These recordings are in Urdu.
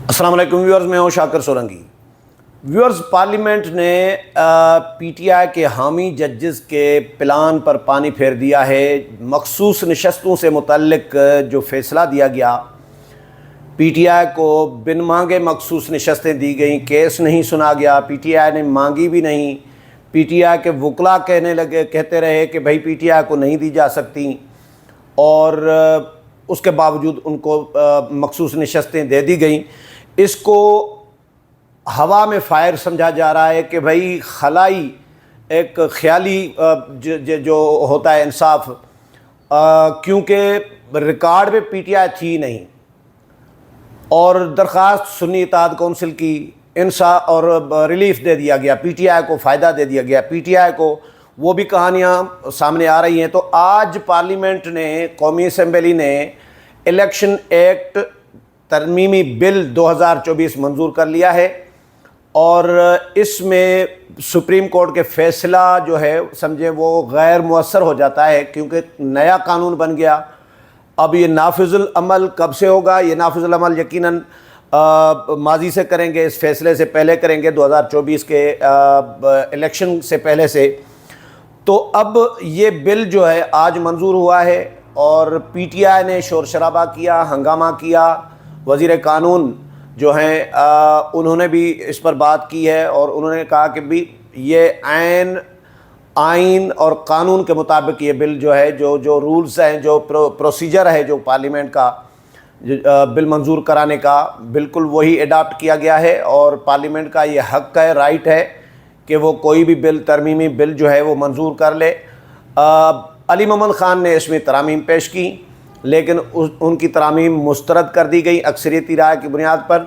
السلام علیکم ویورز، میں ہوں شاکر سولنگی۔ ویورز، پارلیمنٹ نے پی ٹی آئی کے حامی ججز کے پلان پر پانی پھیر دیا ہے۔ مخصوص نشستوں سے متعلق جو فیصلہ دیا گیا، پی ٹی آئی کو بن مانگے مخصوص نشستیں دی گئیں، کیس نہیں سنا گیا، پی ٹی آئی نے مانگی بھی نہیں۔ پی ٹی آئی کے وکلاء کہتے رہے کہ بھائی پی ٹی آئی کو نہیں دی جا سکتی، اور اس کے باوجود ان کو مخصوص نشستیں دے دی گئیں۔ اس کو ہوا میں فائر سمجھا جا رہا ہے کہ بھائی خلائی ایک خیالی جو ہوتا ہے انصاف، کیونکہ ریکارڈ میں پی ٹی آئی تھی نہیں، اور درخواست سنی اتحاد کونسل کی انصاف اور ریلیف دے دیا گیا، پی ٹی آئی کو فائدہ دے دیا گیا، پی ٹی آئی کو وہ بھی کہانیاں سامنے آ رہی ہیں۔ تو آج پارلیمنٹ نے، قومی اسمبلی نے الیکشن ایکٹ ترمیمی بل 2024 منظور کر لیا ہے، اور اس میں سپریم کورٹ کے فیصلہ جو ہے سمجھیں وہ غیر مؤثر ہو جاتا ہے، کیونکہ نیا قانون بن گیا۔ اب یہ نافذ العمل کب سے ہوگا؟ یہ نافذ العمل یقیناً ماضی سے کریں گے، اس فیصلے سے پہلے کریں گے، 2024 کے الیکشن سے پہلے سے۔ تو ب یہ بل جو ہے آج منظور ہوا ہے، اور پی ٹی آئی نے شور شرابہ کیا، ہنگامہ کیا۔ وزیر قانون جو ہیں انہوں نے بھی اس پر بات کی ہے، اور انہوں نے کہا کہ بھی یہ آئین اور قانون کے مطابق یہ بل جو ہے، جو رولز ہیں، جو پروسیجر ہے جو پارلیمنٹ کا بل منظور کرانے کا، بالکل وہی اڈاپٹ کیا گیا ہے، اور پارلیمنٹ کا یہ حق ہے، رائٹ ہے کہ وہ کوئی بھی بل، ترمیمی بل جو ہے وہ منظور کر لے۔ علی محمد خان نے اس میں ترامیم پیش کی، لیکن ان کی ترامیم مسترد کر دی گئی اکثریتی رائے کی بنیاد پر،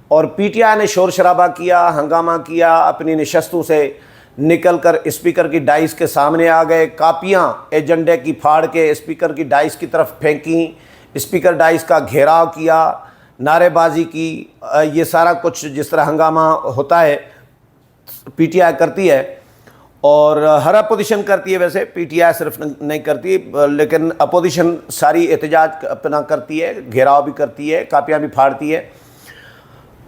اور پی ٹی آئی نے شور شرابہ کیا، ہنگامہ کیا، اپنی نشستوں سے نکل کر اسپیکر کی ڈائس کے سامنے آ گئے، کاپیاں ایجنڈے کی پھاڑ کے اسپیکر کی ڈائس کی طرف پھینکیں، اسپیکر ڈائس کا گھیراؤ کیا، نعرے بازی کی۔ یہ سارا کچھ جس طرح ہنگامہ ہوتا ہے پی ٹی آئی کرتی ہے، اور ہر اپوزیشن کرتی ہے، ویسے پی ٹی آئی صرف نہیں کرتی، لیکن اپوزیشن ساری احتجاج اپنا کرتی ہے، گھیراؤ بھی کرتی ہے، کاپیاں بھی پھاڑتی ہے۔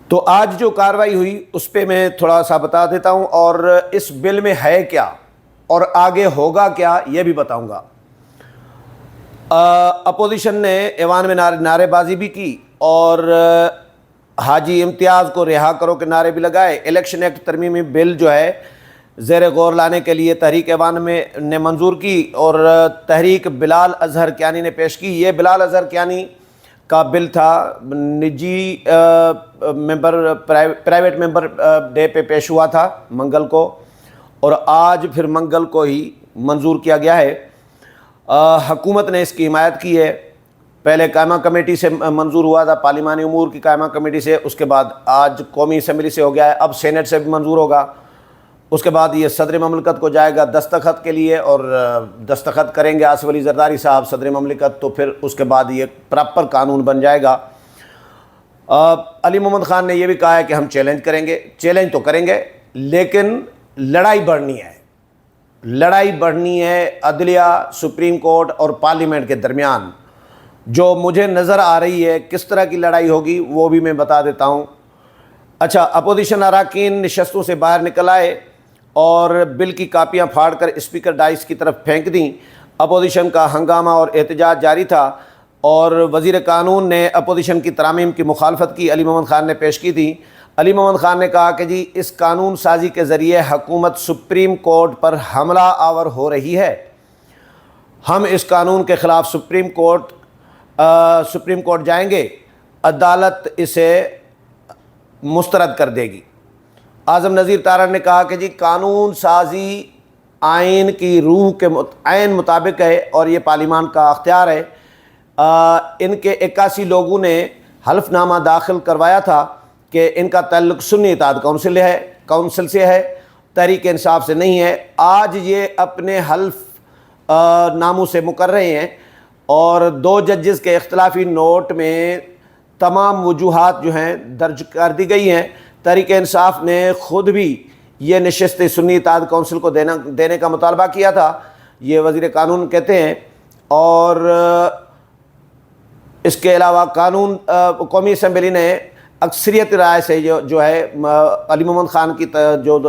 تو آج جو کارروائی ہوئی اس پہ میں تھوڑا سا بتا دیتا ہوں، اور اس بل میں ہے کیا اور آگے ہوگا کیا یہ بھی بتاؤں گا۔ اپوزیشن نے ایوان میں نعرے بازی بھی کی، اور حاجی امتیاز کو رہا کرو کے نعرے بھی لگائے۔ الیکشن ایکٹ ترمیمی بل جو ہے زیر غور لانے کے لیے تحریک ایوان میں نے منظور کی، اور تحریک بلال اظہر کیانی نے پیش کی۔ یہ بلال اظہر کیانی کا بل تھا، نجی ممبر، پرائیویٹ ممبر ڈے پہ پیش ہوا تھا منگل کو، اور آج پھر منگل کو ہی منظور کیا گیا ہے۔ حکومت نے اس کی حمایت کی ہے، پہلے قائمہ کمیٹی سے منظور ہوا تھا، پارلیمانی امور کی قائمہ کمیٹی سے، اس کے بعد آج قومی اسمبلی سے ہو گیا ہے، اب سینٹ سے بھی منظور ہوگا۔ اس کے بعد یہ صدر مملکت کو جائے گا دستخط کے لیے، اور دستخط کریں گے آصف علی زرداری صاحب صدر مملکت، تو پھر اس کے بعد یہ پراپر قانون بن جائے گا۔ علی محمد خان نے یہ بھی کہا ہے کہ ہم چیلنج کریں گے، چیلنج تو کریں گے، لیکن لڑائی بڑھنی ہے، لڑائی بڑھنی ہے عدلیہ، سپریم کورٹ اور پارلیمنٹ کے درمیان۔ جو مجھے نظر آ رہی ہے کس طرح کی لڑائی ہوگی وہ بھی میں بتا دیتا ہوں۔ اچھا، اپوزیشن اراکین نشستوں سے باہر نکل آئے اور بل کی کاپیاں پھاڑ کر اسپیکر ڈائس کی طرف پھینک دیں۔ اپوزیشن کا ہنگامہ اور احتجاج جاری تھا، اور وزیر قانون نے اپوزیشن کی ترامیم کی مخالفت کی، علی محمد خان نے پیش کی تھی۔ علی محمد خان نے کہا کہ جی اس قانون سازی کے ذریعے حکومت سپریم کورٹ پر حملہ آور ہو رہی ہے، ہم اس قانون کے خلاف سپریم کورٹ جائیں گے، عدالت اسے مسترد کر دے گی۔ اعظم نذیر تارڑ نے کہا کہ جی قانون سازی آئین کی روح کے عین مطابق ہے، اور یہ پارلیمان کا اختیار ہے۔ ان کے 81 لوگوں نے حلف نامہ داخل کروایا تھا کہ ان کا تعلق سنی اتحاد کونسل سے ہے، تحریک انصاف سے نہیں ہے۔ آج یہ اپنے حلف ناموں سے مکر رہے ہیں، اور 2 ججز کے اختلافی نوٹ میں تمام وجوہات جو ہیں درج کر دی گئی ہیں۔ تحریک انصاف نے خود بھی یہ نشست سنی اتحاد کونسل کو دینے کا مطالبہ کیا تھا، یہ وزیر قانون کہتے ہیں، اور اس کے علاوہ قومی اسمبلی نے اکثریت رائے سے جو ہے علی محمد خان کی جو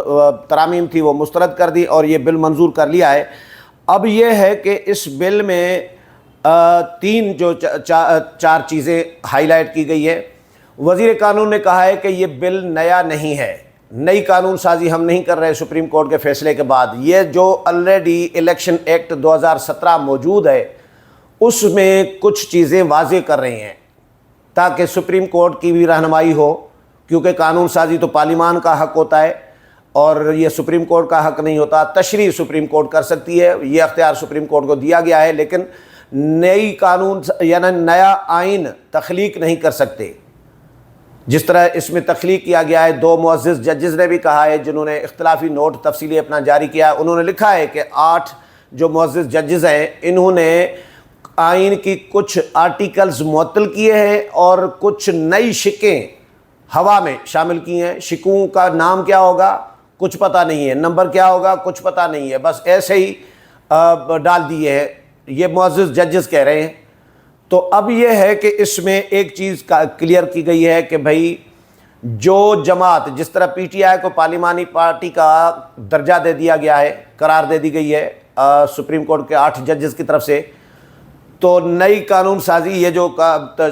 ترامیم تھی وہ مسترد کر دی اور یہ بل منظور کر لیا ہے۔ اب یہ ہے کہ اس بل میں چار چیزیں ہائی لائٹ کی گئی ہے۔ وزیر قانون نے کہا ہے کہ یہ بل نیا نہیں ہے، نئی قانون سازی ہم نہیں کر رہے سپریم کورٹ کے فیصلے کے بعد، یہ جو آلریڈی الیکشن ایکٹ 2017 موجود ہے اس میں کچھ چیزیں واضح کر رہے ہیں تاکہ سپریم کورٹ کی بھی رہنمائی ہو، کیونکہ قانون سازی تو پارلیمان کا حق ہوتا ہے اور یہ سپریم کورٹ کا حق نہیں ہوتا۔ تشریح سپریم کورٹ کر سکتی ہے، یہ اختیار سپریم کورٹ کو دیا گیا ہے، لیکن نئی قانون یعنی نیا آئین تخلیق نہیں کر سکتے۔ جس طرح اس میں تخلیق کیا گیا ہے، 2 معزز ججز نے بھی کہا ہے جنہوں نے اختلافی نوٹ تفصیلی اپنا جاری کیا ہے، انہوں نے لکھا ہے کہ 8 جو معزز ججز ہیں انہوں نے آئین کی کچھ آرٹیکلز معطل کیے ہیں اور کچھ نئی شکیں ہوا میں شامل کی ہیں۔ شکوں کا نام کیا ہوگا کچھ پتہ نہیں ہے، نمبر کیا ہوگا کچھ پتہ نہیں ہے، بس ایسے ہی ڈال دیے ہیں، یہ معزز ججز کہہ رہے ہیں۔ تو اب یہ ہے کہ اس میں ایک چیز کلیئر کی گئی ہے کہ بھائی جو جماعت، جس طرح پی ٹی آئی کو پارلیمانی پارٹی کا درجہ دے دیا گیا ہے، قرار دے دی گئی ہے سپریم کورٹ کے 8 ججز کی طرف سے، تو نئی قانون سازی یہ جو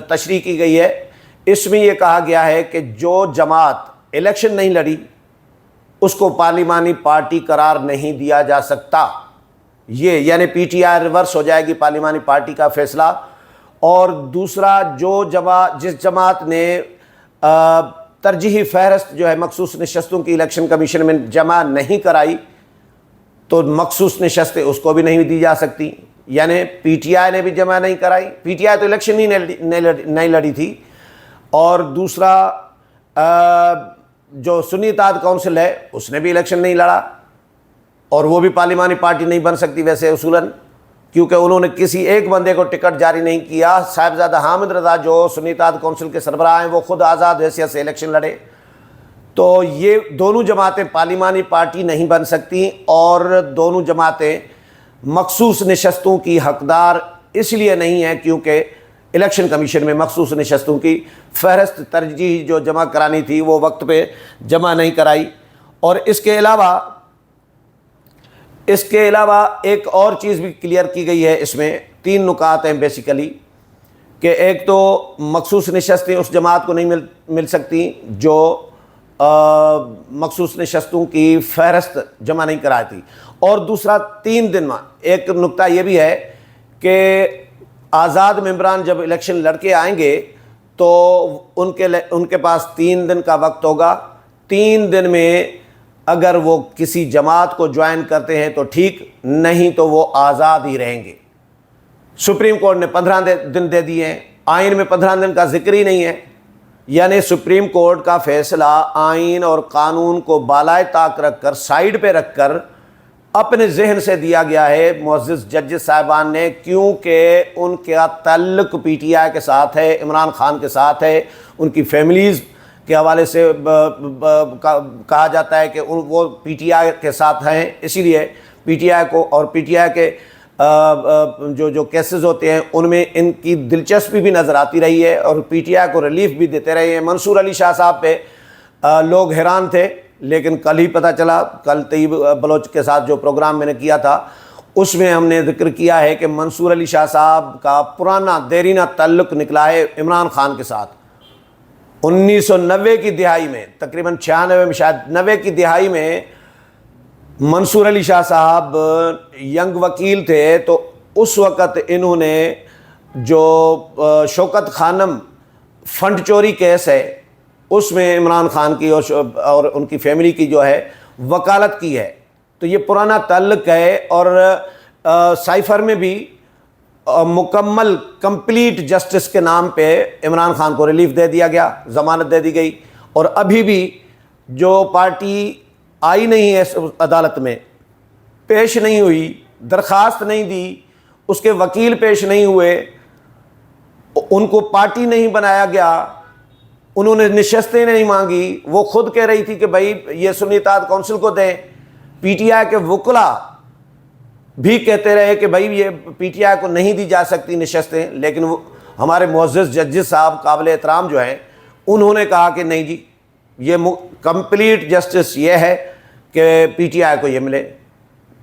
تشریح کی گئی ہے اس میں یہ کہا گیا ہے کہ جو جماعت الیکشن نہیں لڑی اس کو پارلیمانی پارٹی قرار نہیں دیا جا سکتا۔ یہ یعنی پی ٹی آئی ریورس ہو جائے گی پارلیمانی پارٹی کا فیصلہ۔ اور دوسرا، جس جماعت نے ترجیحی فہرست جو ہے مخصوص نشستوں کی الیکشن کمیشن میں جمع نہیں کرائی تو مخصوص نشستیں اس کو بھی نہیں دی جا سکتی، یعنی پی ٹی آئی نے بھی جمع نہیں کرائی، پی ٹی آئی تو الیکشن ہی نہیں لڑی تھی۔ اور دوسرا جو سنی اتحاد کونسل ہے اس نے بھی الیکشن نہیں لڑا اور وہ بھی پارلیمانی پارٹی نہیں بن سکتی ویسے اصولاً، کیونکہ انہوں نے کسی ایک بندے کو ٹکٹ جاری نہیں کیا۔ صاحبزادہ حامد رضا جو سنی اتحاد کونسل کے سربراہ ہیں وہ خود آزاد حیثیت سے الیکشن لڑے۔ تو یہ دونوں جماعتیں پارلیمانی پارٹی نہیں بن سکتی اور دونوں جماعتیں مخصوص نشستوں کی حقدار اس لیے نہیں ہیں کیونکہ الیکشن کمیشن میں مخصوص نشستوں کی فہرست ترجیحی جو جمع کرانی تھی وہ وقت پہ جمع نہیں کرائی۔ اور اس کے علاوہ ایک اور چیز بھی کلیئر کی گئی ہے، اس میں 3 نکات ہیں بیسیکلی، کہ ایک تو مخصوص نشستیں اس جماعت کو نہیں مل سکتی جو مخصوص نشستوں کی فہرست جمع نہیں کرائی تھی، اور دوسرا 3 دن میں ایک نکتہ یہ بھی ہے کہ آزاد ممبران جب الیکشن لڑ کے آئیں گے تو ان کے پاس 3 دن کا وقت ہوگا، 3 دن میں اگر وہ کسی جماعت کو جوائن کرتے ہیں تو ٹھیک، نہیں تو وہ آزاد ہی رہیں گے۔ سپریم کورٹ نے 15 دن دے دیے ہیں، آئین میں 15 دن کا ذکر ہی نہیں ہے، یعنی سپریم کورٹ کا فیصلہ آئین اور قانون کو بالائے طاق رکھ کر سائیڈ پہ رکھ کر اپنے ذہن سے دیا گیا ہے معزز ججز صاحبان نے، کیونکہ ان کا تعلق پی ٹی آئی کے ساتھ ہے، عمران خان کے ساتھ ہے، ان کی فیملیز کے حوالے سے کہا جاتا ہے کہ وہ پی ٹی آئی کے ساتھ ہیں، اسی لیے پی ٹی آئی کو اور پی ٹی آئی کے جو کیسز ہوتے ہیں ان میں ان کی دلچسپی بھی نظر آتی رہی ہے اور پی ٹی آئی کو ریلیف بھی دیتے رہے ہیں۔ منصور علی شاہ صاحب پہ لوگ حیران تھے، لیکن کل ہی پتہ چلا، کل طیب بلوچ کے ساتھ جو پروگرام میں نے کیا تھا اس میں ہم نے ذکر کیا ہے کہ منصور علی شاہ صاحب کا پرانا دیرینہ تعلق نکلا ہے عمران خان کے ساتھ۔ 1990 کی دہائی میں، تقریباً 96 میں شاید 90 کی دہائی میں منصور علی شاہ صاحب ینگ وکیل تھے، تو اس وقت انہوں نے جو شوکت خانم فنڈ چوری کیس ہے اس میں عمران خان کی اور ان کی فیملی کی جو ہے وکالت کی ہے، تو یہ پرانا تعلق ہے۔ اور سائفر میں بھی مکمل کمپلیٹ جسٹس کے نام پہ عمران خان کو ریلیف دے دیا گیا، ضمانت دے دی گئی، اور ابھی بھی جو پارٹی آئی نہیں ہے عدالت میں، پیش نہیں ہوئی، درخواست نہیں دی، اس کے وکیل پیش نہیں ہوئے، ان کو پارٹی نہیں بنایا گیا، انہوں نے نشستیں نہیں مانگی، وہ خود کہہ رہی تھی کہ بھائی یہ سنی اتحاد کونسل کو دیں، پی ٹی آئی کے وکلا بھی کہتے رہے کہ بھائی یہ پی ٹی آئی کو نہیں دی جا سکتی نشستیں، لیکن ہمارے معزز ججز صاحب قابل احترام جو ہیں انہوں نے کہا کہ نہیں جی یہ کمپلیٹ جسٹس یہ ہے کہ پی ٹی آئی کو یہ ملے.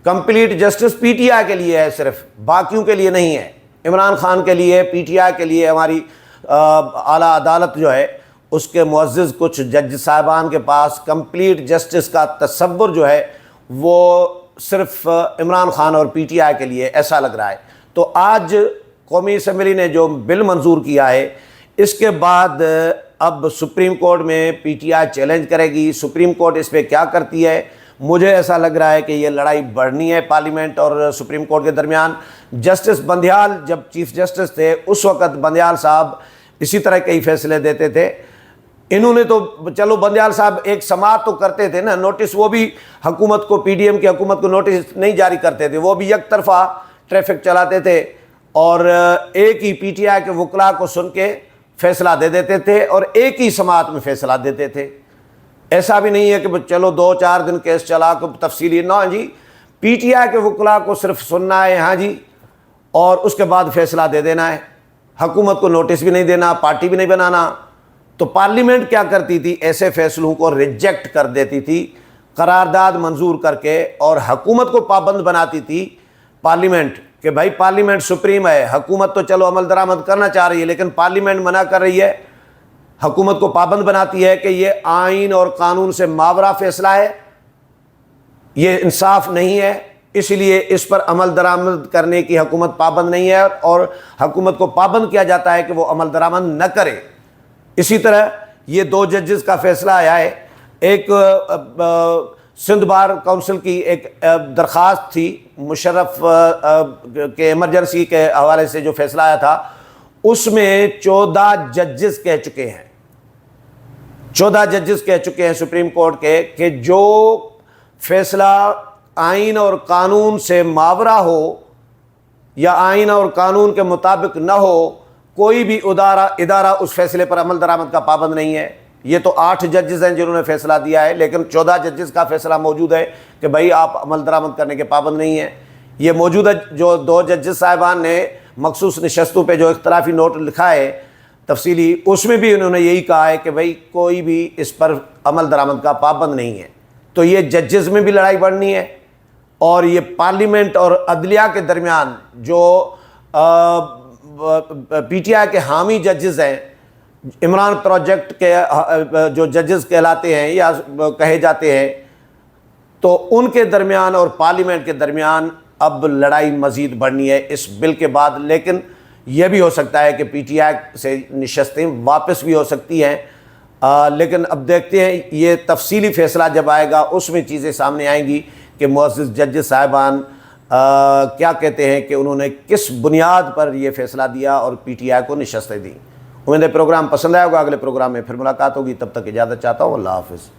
Complete justice P T I کے لیے ہے, صرف باقیوں کے لیے نہیں ہے. عمران خان کے لیے, پی ٹی آئی کے لیے, ہماری اعلیٰ عدالت جو ہے اس کے معزز کچھ جج صاحبان کے پاس کمپلیٹ جسٹس کا تصور جو ہے وہ صرف عمران خان اور پی ٹی آئی کے لیے ایسا لگ رہا ہے. تو آج قومی اسمبلی نے جو بل منظور کیا ہے, اس کے بعد اب سپریم کورٹ میں پی ٹی آئی چیلنج کرے گی. سپریم کورٹ اس پہ کیا کرتی ہے, مجھے ایسا لگ رہا ہے کہ یہ لڑائی بڑھنی ہے پارلیمنٹ اور سپریم کورٹ کے درمیان. جسٹس بندیال جب چیف جسٹس تھے اس وقت بندیال صاحب اسی طرح کئی فیصلے دیتے تھے. انہوں نے تو چلو بندیال صاحب ایک سماعت تو کرتے تھے نا, نوٹس وہ بھی حکومت کو, پی ڈی ایم کی حکومت کو نوٹس نہیں جاری کرتے تھے, وہ بھی یک طرفہ ٹریفک چلاتے تھے اور ایک ہی پی ٹی آئی کے وکلاء کو سن کے فیصلہ دے دیتے تھے اور ایک ہی سماعت میں فیصلہ دیتے تھے. ایسا بھی نہیں ہے کہ چلو 2-4 دن کیس چلا کو تفصیلی نہ جی, پی ٹی آئی کے وکلاء کو صرف سننا ہے ہاں جی, اور اس کے بعد فیصلہ دے دینا ہے. حکومت کو نوٹس بھی نہیں دینا, پارٹی بھی نہیں بنانا. تو پارلیمنٹ کیا کرتی تھی, ایسے فیصلوں کو ریجیکٹ کر دیتی تھی قرارداد منظور کر کے, اور حکومت کو پابند بناتی تھی پارلیمنٹ کہ بھائی پارلیمنٹ سپریم ہے, حکومت تو چلو عمل درآمد کرنا چاہ رہی ہے لیکن پارلیمنٹ منع کر رہی ہے. حکومت کو پابند بناتی ہے کہ یہ آئین اور قانون سے ماورا فیصلہ ہے, یہ انصاف نہیں ہے, اس لیے اس پر عمل درآمد کرنے کی حکومت پابند نہیں ہے, اور حکومت کو پابند کیا جاتا ہے کہ وہ عمل درآمد نہ کرے. اسی طرح یہ 2 ججز کا فیصلہ آیا ہے. ایک سندھ بار کونسل کی ایک درخواست تھی, مشرف کے ایمرجنسی کے حوالے سے جو فیصلہ آیا تھا اس میں 14 ججز کہہ چکے ہیں, 14 ججز کہہ چکے ہیں سپریم کورٹ کے کہ جو فیصلہ آئین اور قانون سے ماورا ہو یا آئین اور قانون کے مطابق نہ ہو, کوئی بھی ادارہ اس فیصلے پر عمل درآمد کا پابند نہیں ہے. یہ تو 8 ججز ہیں جنہوں نے فیصلہ دیا ہے, لیکن 14 ججز کا فیصلہ موجود ہے کہ بھائی آپ عمل درآمد کرنے کے پابند نہیں ہیں. یہ موجودہ جو 2 ججز صاحبان نے مخصوص نشستوں پہ جو اختلافی نوٹ لکھا ہے تفصیلی, اس میں بھی انہوں نے یہی کہا ہے کہ بھائی کوئی بھی اس پر عمل درآمد کا پابند نہیں ہے. تو یہ ججز میں بھی لڑائی بڑھنی ہے, اور یہ پارلیمنٹ اور عدلیہ کے درمیان جو پی ٹی آئی کے حامی ججز ہیں, عمران پروجیکٹ کے جو ججز کہلاتے ہیں یا کہے جاتے ہیں, تو ان کے درمیان اور پارلیمنٹ کے درمیان اب لڑائی مزید بڑھنی ہے اس بل کے بعد. لیکن یہ بھی ہو سکتا ہے کہ پی ٹی آئی سے نشستیں واپس بھی ہو سکتی ہیں, لیکن اب دیکھتے ہیں یہ تفصیلی فیصلہ جب آئے گا اس میں چیزیں سامنے آئیں گی کہ معزز جج صاحبان کیا کہتے ہیں کہ انہوں نے کس بنیاد پر یہ فیصلہ دیا اور پی ٹی آئی کو نشستیں دیں. امید ہے پروگرام پسند آئے ہوگا, اگلے پروگرام میں پھر ملاقات ہوگی, تب تک اجازت چاہتا ہوں, اللہ حافظ.